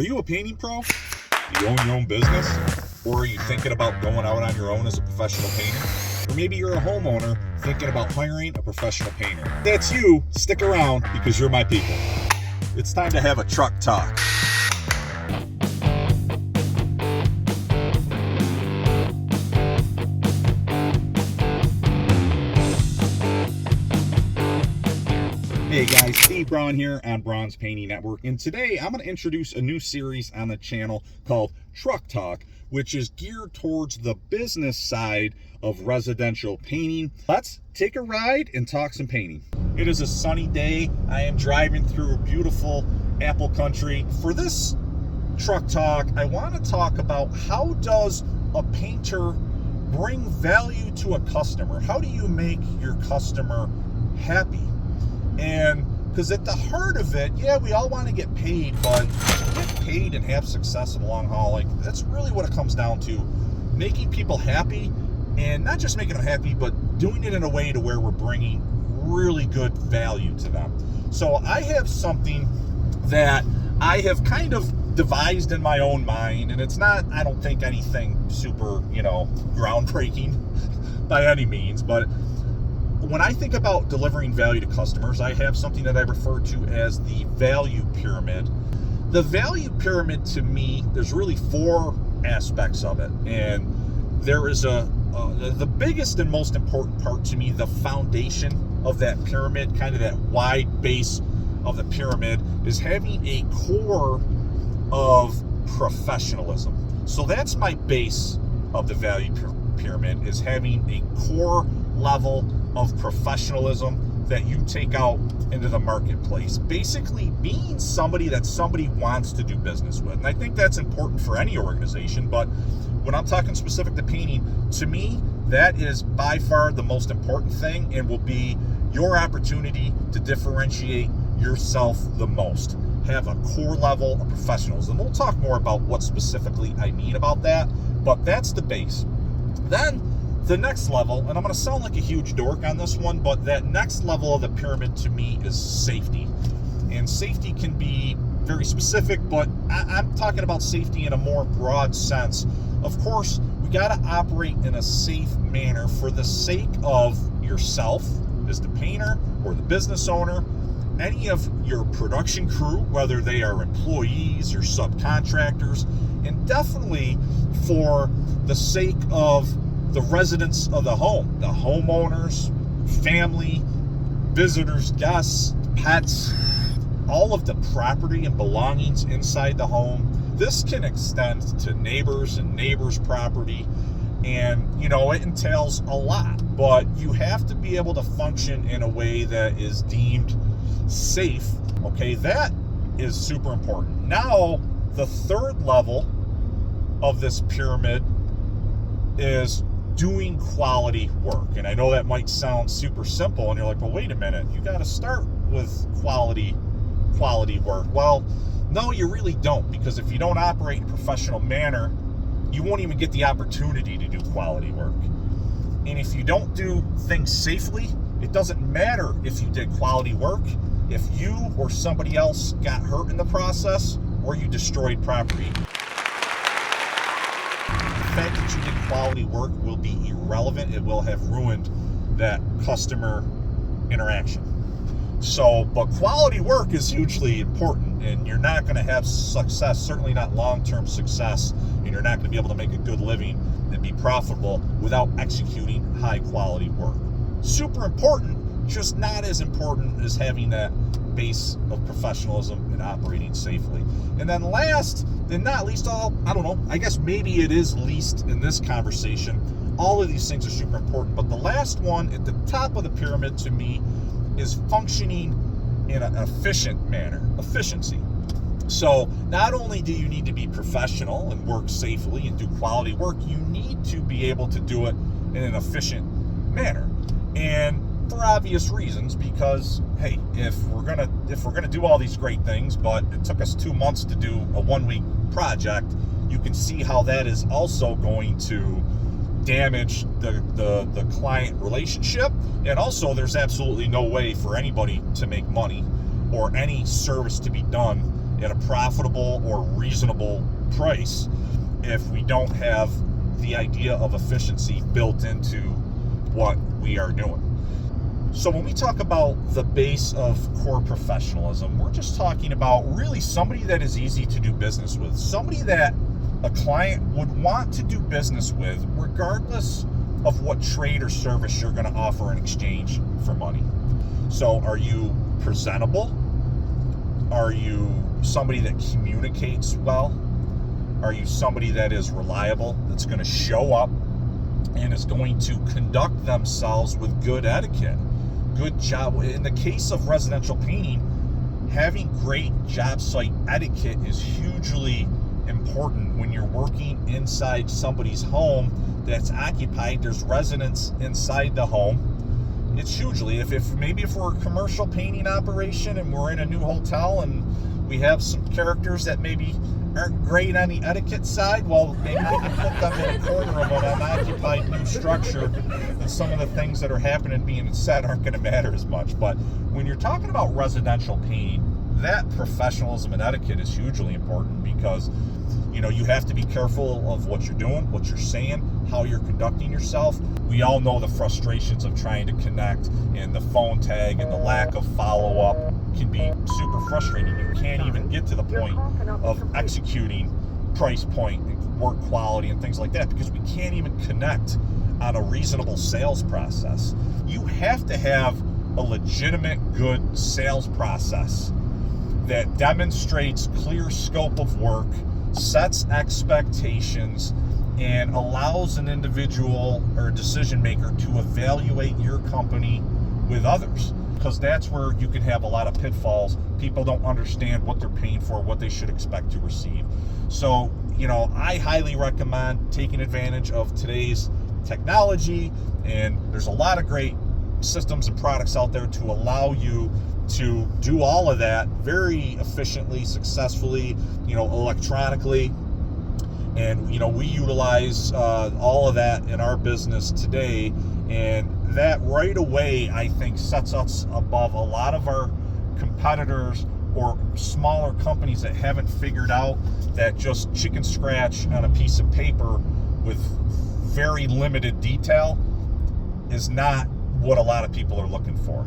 Are you a painting pro? Do you own your own business? Or are you thinking about going out on your own as a professional painter? Or maybe you're a homeowner thinking about hiring a professional painter. If that's you, stick around because you're my people. It's time to have a truck talk. Hey guys, Steve Braun here on Braun's Painting Network, and today I'm going to introduce a new series on the channel called Truck Talk, which is geared towards the business side of residential painting. Let's take a ride and talk some painting. It is a sunny day. I am driving through beautiful apple country. For this Truck Talk, I want to talk about how does a painter bring value to a customer? How do you make your customer happy? And because at the heart of it, yeah, we all want to get paid, but get paid and have success in the long haul, like that's really what it comes down to. Making people happy, and not just making them happy, but doing it in a way to where we're bringing really good value to them. So I have something that I have kind of devised in my own mind, and it's not, I don't think, anything super, groundbreaking by any means, but when I think about delivering value to customers, I have something that I refer to as the value pyramid. The value pyramid, to me, there's really four aspects of it. And there is the biggest and most important part to me, the foundation of that pyramid, kind of that wide base of the pyramid, is having a core of professionalism. So that's my base of the value pyramid, is having a core level of professionalism that you take out into the marketplace. Basically being somebody that somebody wants to do business with. And I think that's important for any organization, but when I'm talking specific to painting, to me, that is by far the most important thing and will be your opportunity to differentiate yourself the most. Have a core level of professionalism. We'll talk more about what specifically I mean about that, but that's the base. Then the next level, and I'm going to sound like a huge dork on this one, but that next level of the pyramid to me is safety. And safety can be very specific, but I'm talking about safety in a more broad sense. Of course, we got to operate in a safe manner for the sake of yourself as the painter or the business owner, any of your production crew, whether they are employees or subcontractors, and definitely for the sake of the residents of the home, the homeowners, family, visitors, guests, pets, all of the property and belongings inside the home. This can extend to neighbors and neighbors' property, and it entails a lot, but you have to be able to function in a way that is deemed safe. Okay, that is super important. Now, the third level of this pyramid is doing quality work. And I know that might sound super simple, and you're like, well, wait a minute, you got to start with quality work. Well, no, you really don't, because if you don't operate in a professional manner, you won't even get the opportunity to do quality work. And if you don't do things safely, it doesn't matter if you did quality work, if you or somebody else got hurt in the process, or you destroyed property. The fact that you did quality work will be irrelevant. It will have ruined that customer interaction. So, but quality work is hugely important, and you're not going to have success, certainly not long-term success, and you're not going to be able to make a good living and be profitable without executing high-quality work. Super important, just not as important as having that base of professionalism and operating safely. And then last and not least, I guess maybe it is least in this conversation. All of these things are super important, but the last one at the top of the pyramid to me is functioning in an efficient manner, efficiency. So not only do you need to be professional and work safely and do quality work, you need to be able to do it in an efficient manner. And for obvious reasons, because hey, if we're gonna do all these great things, but it took us 2 months to do a 1-week project, you can see how that is also going to damage the client relationship. And also, there's absolutely no way for anybody to make money or any service to be done at a profitable or reasonable price if we don't have the idea of efficiency built into what we are doing. So when we talk about the base of core professionalism, we're just talking about really somebody that is easy to do business with, somebody that a client would want to do business with regardless of what trade or service you're going to offer in exchange for money. So are you presentable? Are you somebody that communicates well? Are you somebody that is reliable, that's going to show up and is going to conduct themselves with good etiquette? Good job. In the case of residential painting, having great job site etiquette is hugely important when you're working inside somebody's home that's occupied. There's residents inside the home. It's hugely, if we're a commercial painting operation and we're in a new hotel and we have some characters that maybe aren't great on the etiquette side, well, maybe we can put them in a corner of an unoccupied new structure, and some of the things that are happening being said aren't going to matter as much. But when you're talking about residential painting, that professionalism and etiquette is hugely important, because you have to be careful of what you're doing, what you're saying, how you're conducting yourself. We all know the frustrations of trying to connect, and the phone tag and the lack of follow-up can be super frustrating. You can't even get to the point of executing price point and work quality and things like that because we can't even connect on a reasonable sales process. You have to have a legitimate, good sales process that demonstrates clear scope of work, sets expectations, and allows an individual or a decision maker to evaluate your company with others, because that's where you can have a lot of pitfalls. People don't understand what they're paying for, what they should expect to receive. So, I highly recommend taking advantage of today's technology, and there's a lot of great systems and products out there to allow you to do all of that very efficiently, successfully, electronically. And, we utilize all of that in our business today. And that right away, I think, sets us above a lot of our competitors or smaller companies that haven't figured out that just chicken scratch on a piece of paper with very limited detail is not what a lot of people are looking for.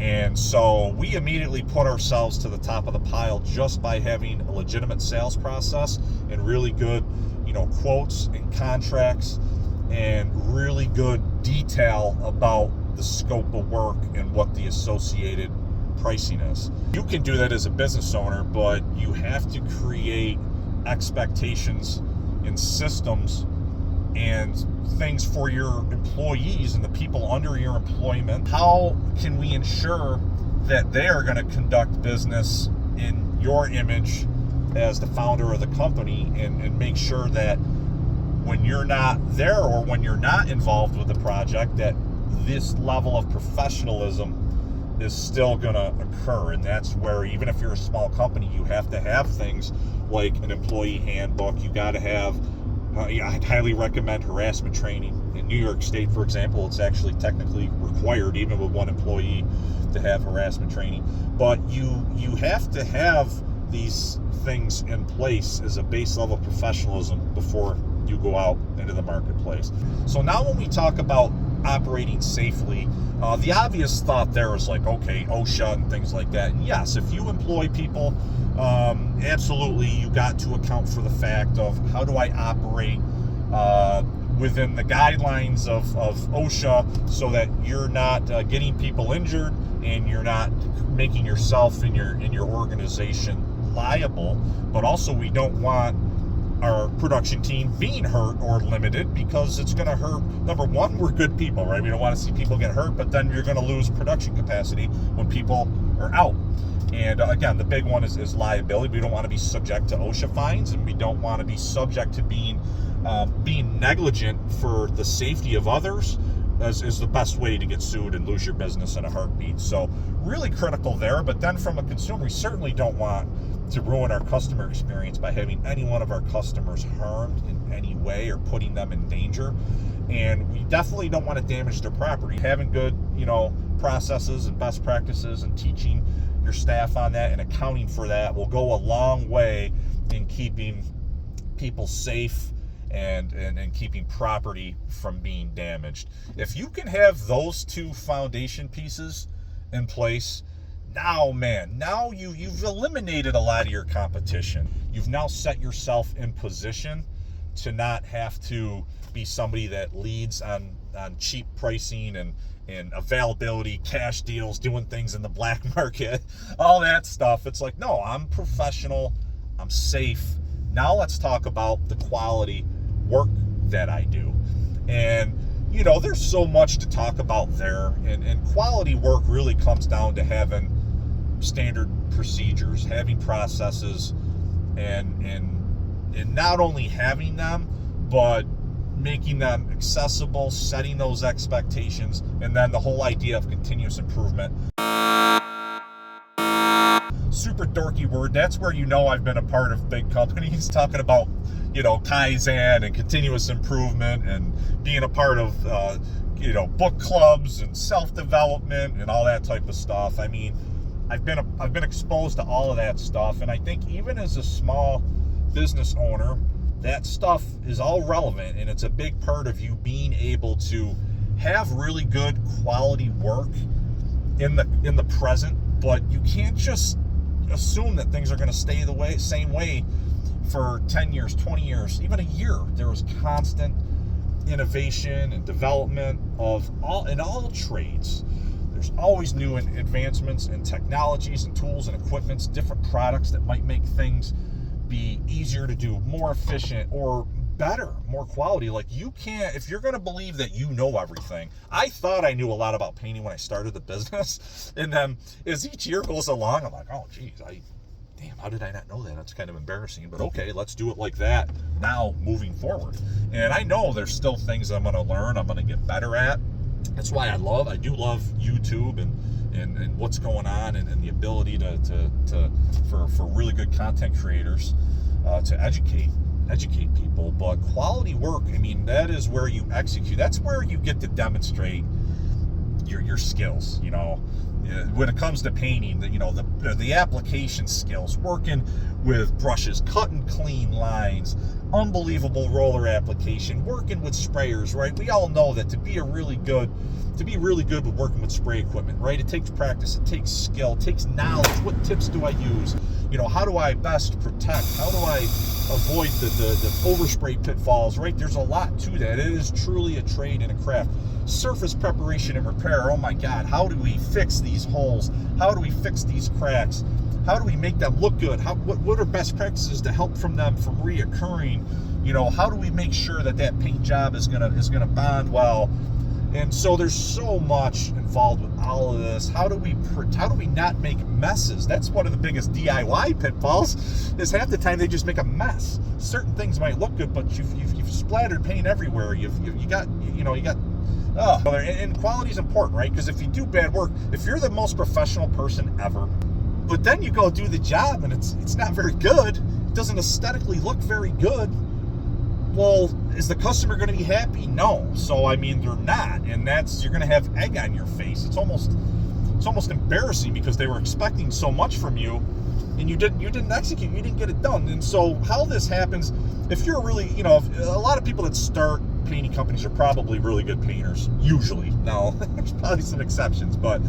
And so we immediately put ourselves to the top of the pile just by having a legitimate sales process and really good, quotes and contracts and really good detail about the scope of work and what the associated pricing is. You can do that as a business owner, but you have to create expectations and systems and things for your employees and the people under your employment. How can we ensure that they are going to conduct business in your image as the founder of the company, and make sure that when you're not there or when you're not involved with the project, that this level of professionalism is still going to occur. And that's where, even if you're a small company, you have to have things like an employee handbook. You got to have I'd highly recommend harassment training. In New York State, for example, it's actually technically required, even with one employee, to have harassment training. But you have to have these things in place as a base level of professionalism before you go out into the marketplace. So now when we talk about operating safely, the obvious thought there is like, okay, OSHA and things like that. And yes, if you employ people, absolutely, you got to account for the fact of how do I operate within the guidelines of OSHA, so that you're not getting people injured and you're not making yourself and your organization liable. But also, we don't want our production team being hurt or limited, because it's going to hurt. Number one, we're good people, right? We don't want to see people get hurt, but then you're going to lose production capacity when people are out. And again, the big one is liability. We don't want to be subject to OSHA fines, and we don't want to be subject to being negligent for the safety of others, is the best way to get sued and lose your business in a heartbeat. So really critical there. But then from a consumer, we certainly don't want to ruin our customer experience by having any one of our customers harmed in any way or putting them in danger. And we definitely don't want to damage their property. Having good, processes and best practices and teaching, your staff on that and accounting for that will go a long way in keeping people safe and keeping property from being damaged. If you can have those two foundation pieces in place, now you've eliminated a lot of your competition. You've now set yourself in position to not have to be somebody that leads on cheap pricing and availability, cash deals, doing things in the black market, all that stuff. It's like, no, I'm professional, I'm safe. Now let's talk about the quality work that I do. And there's so much to talk about there, and quality work really comes down to having standard procedures, having processes, and not only having them, but making them accessible, setting those expectations, and then the whole idea of continuous improvement. Super dorky word. That's where I've been a part of big companies talking about Kaizen and continuous improvement, and being a part of book clubs and self-development and all that type of stuff. I mean, I've been exposed to all of that stuff, and I think even as a small business owner, that stuff is all relevant, and it's a big part of you being able to have really good quality work in the present. But you can't just assume that things are going to stay the same way for 10 years, 20 years, even a year. There is constant innovation and development in all trades. There's always new advancements in technologies and tools and equipments, different products that might make things be easier to do, more efficient, or better, more quality. Like, you can't, if you're going to believe that you know everything. I thought I knew a lot about painting when I started the business, and then as each year goes along, I'm like, oh geez, how did I not know that? That's kind of embarrassing, but okay, let's do it like that now moving forward. And I know there's still things I'm going to learn, I'm going to get better at. That's why I do love YouTube and what's going on, and the ability for really good content creators to educate people. But quality work, I mean, that is where you execute. That's where you get to demonstrate your skills. When it comes to painting, the application skills, working with brushes, cutting clean lines, unbelievable roller application, working with sprayers, right? We all know that to be really good with working with spray equipment, right? It takes practice, it takes skill, it takes knowledge. What tips do I use? How do I best protect? How do I avoid the overspray pitfalls, right? There's a lot to that. It is truly a trade and a craft. Surface preparation and repair. Oh my God, how do we fix these holes? How do we fix these cracks? How do we make them look good? What are best practices to help from reoccurring? How do we make sure that paint job is gonna bond well? And so there's so much involved with all of this. How do we not make messes? That's one of the biggest DIY pitfalls, is half the time they just make a mess. Certain things might look good, but you've splattered paint everywhere. You got and quality is important, right? Because if you do bad work, if you're the most professional person ever, but then you go do the job and it's not very good, it doesn't aesthetically look very good, well, is the customer going to be happy? No. So I mean, they're not, and you're going to have egg on your face. It's almost embarrassing, because they were expecting so much from you, and you didn't execute, you didn't get it done. And so how this happens, if you're really, a lot of people that start painting companies are probably really good painters, usually. Now, there's probably some exceptions, but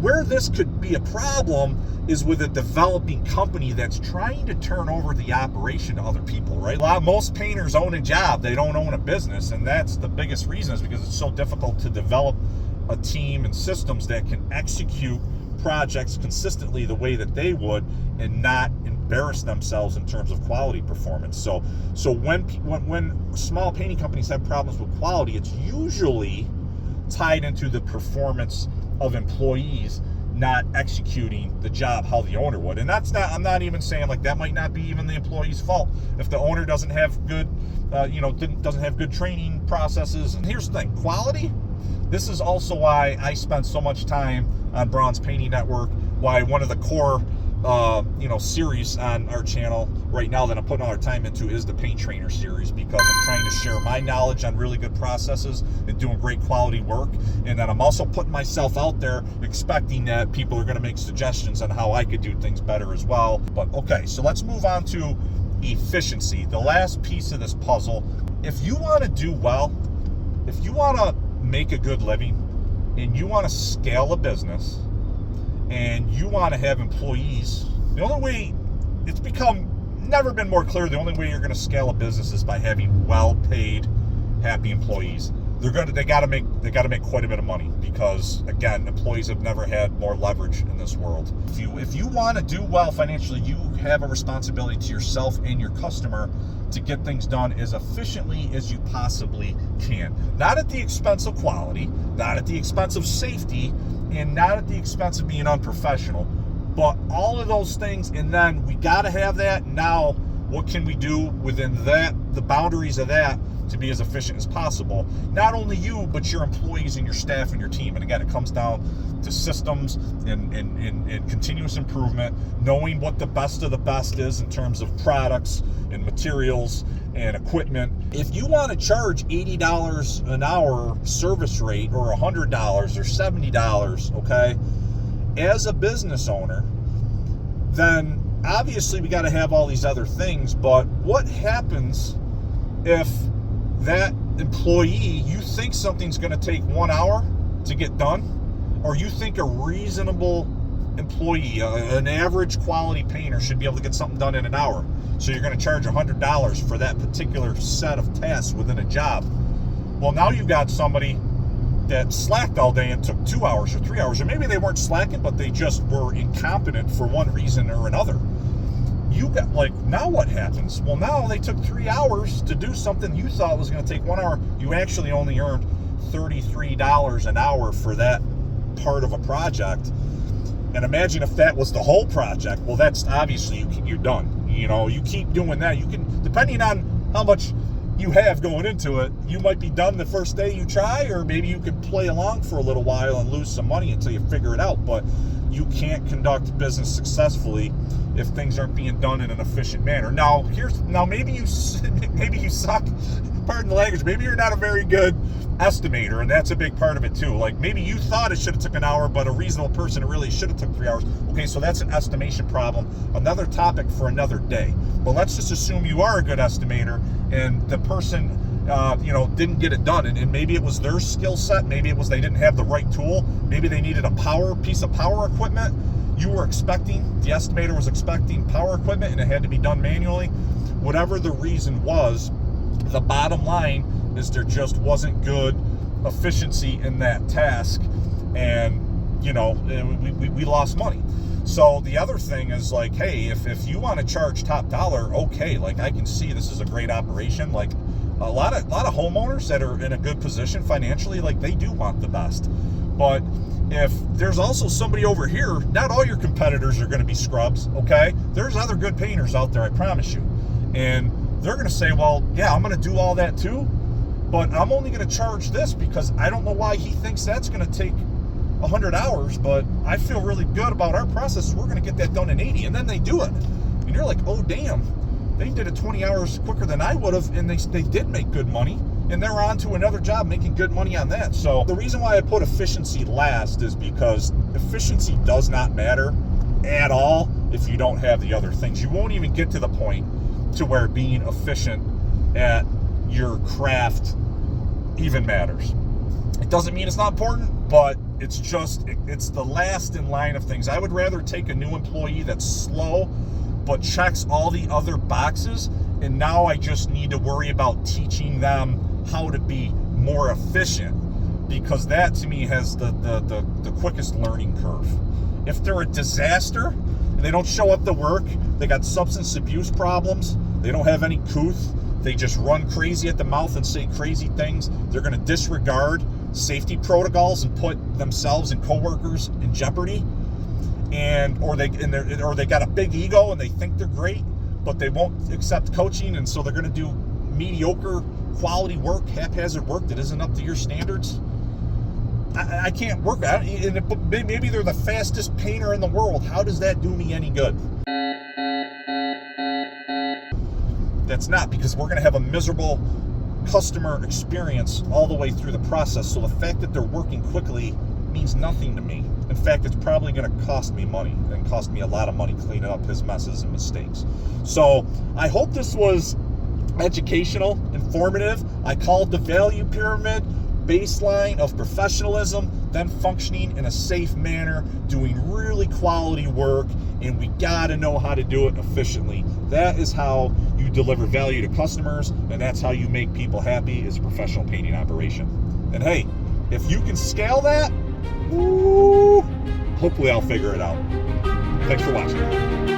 where this could be a problem is with a developing company that's trying to turn over the operation to other people, right? Most painters own a job, they don't own a business, and that's the biggest reason, is because it's so difficult to develop a team and systems that can execute projects consistently the way that they would, and not embarrass themselves in terms of quality performance. So when small painting companies have problems with quality, it's usually tied into the performance of employees not executing the job how the owner would. And I'm not even saying, like, that might not be even the employee's fault if the owner doesn't have good doesn't have good training processes. And here's the thing, quality, this is also why I spent so much time on Braun's Painting Network, why one of the core series on our channel right now that I'm putting all our time into is the Paint Trainer series, because I'm trying to share my knowledge on really good processes and doing great quality work. And then I'm also putting myself out there expecting that people are going to make suggestions on how I could do things better as well. But okay, so let's move on to efficiency, the last piece of this puzzle. If you want to do well, if you want to make a good living, and you want to scale a business, and you want to have employees, the only way, it's become never been more clear, the only way you're going to scale a business is by having well-paid, happy employees. They got to make quite a bit of money, because again, employees have never had more leverage in this world. If you want to do well financially, you have a responsibility to yourself and your customer to get things done as efficiently as you possibly can. Not at the expense of quality, not at the expense of safety, and not at the expense of being unprofessional. But all of those things, and then we got to have that. Now, what can we do within that, the boundaries of that, to be as efficient as possible? Not only you, but your employees and your staff and your team. And again, it comes down to systems and continuous improvement, knowing what the best of the best is in terms of products and materials and equipment. If you want to charge $80 an hour service rate, or $100 or $70, okay, as a business owner, then obviously we got to have all these other things. But what happens if that employee, you think something's going to take 1 hour to get done, or you think a reasonable employee, an average quality painter, should be able to get something done in an hour? So you're going to charge $100 for that particular set of tasks within a job. Well, now you've got somebody that slacked all day and took 2 hours or 3 hours, or maybe they weren't slacking, but they just were incompetent for one reason or another. You got, now what happens? Well, now they took 3 hours to do something you thought was going to take 1 hour. You actually only earned $33 an hour for that part of a project. And imagine if that was the whole project. Well, that's obviously you're done. You keep doing that. You can, depending on how much you have going into it, you might be done the first day you try, or maybe you can play along for a little while and lose some money until you figure it out. But you can't conduct business successfully if things aren't being done in an efficient manner. Now maybe you suck, pardon the language, maybe you're not a very good estimator, and that's a big part of it too. Like, maybe you thought it should have took an hour, but a reasonable person, it really should have took 3 hours. Okay, so that's an estimation problem, another topic for another day. But let's just assume you are a good estimator, and the person didn't get it done, and maybe it was their skill set, maybe it was they didn't have the right tool, maybe they needed a piece of power equipment. The estimator was expecting power equipment, and it had to be done manually. Whatever the reason was, the bottom line is there just wasn't good efficiency in that task, and we lost money. So the other thing is, hey, if you want to charge top dollar, okay, I can see this is a great operation. A lot of homeowners that are in a good position financially, they do want the best. But if there's also somebody over here, not all your competitors are going to be scrubs, okay? There's other good painters out there, I promise you. And they're going to say, well, yeah, I'm going to do all that too, but I'm only going to charge this because I don't know why he thinks that's going to take 100 hours, but I feel really good about our process. We're going to get that done in 80. And then they do it. And you're like, oh, damn, they did it 20 hours quicker than I would have, and they did make good money. And they're on to another job making good money on that. So the reason why I put efficiency last is because efficiency does not matter at all if you don't have the other things. You won't even get to the point to where being efficient at your craft even matters. It doesn't mean it's not important, but it's the last in line of things. I would rather take a new employee that's slow but checks all the other boxes, and now I just need to worry about teaching them how to be more efficient, because that to me has the quickest learning curve. If they're a disaster and they don't show up to work, they got substance abuse problems, they don't have any couth, they just run crazy at the mouth and say crazy things, they're going to disregard safety protocols and put themselves and coworkers in jeopardy, or they got a big ego and they think they're great, but they won't accept coaching, and so they're going to do mediocre quality work, haphazard work that isn't up to your standards. I can't work at it. And maybe they're the fastest painter in the world. How does that do me any good? That's not, because we're going to have a miserable customer experience all the way through the process. So the fact that they're working quickly means nothing to me. In fact, it's probably going to cost me money, and cost me a lot of money cleaning up his messes and mistakes. So I hope this was educational, informative. I call it the value pyramid. Baseline of professionalism, then functioning in a safe manner, doing really quality work, and we gotta know how to do it efficiently. That is how you deliver value to customers, and that's how you make people happy as a professional painting operation. And hey, if you can scale that, hopefully I'll figure it out. Thanks for watching.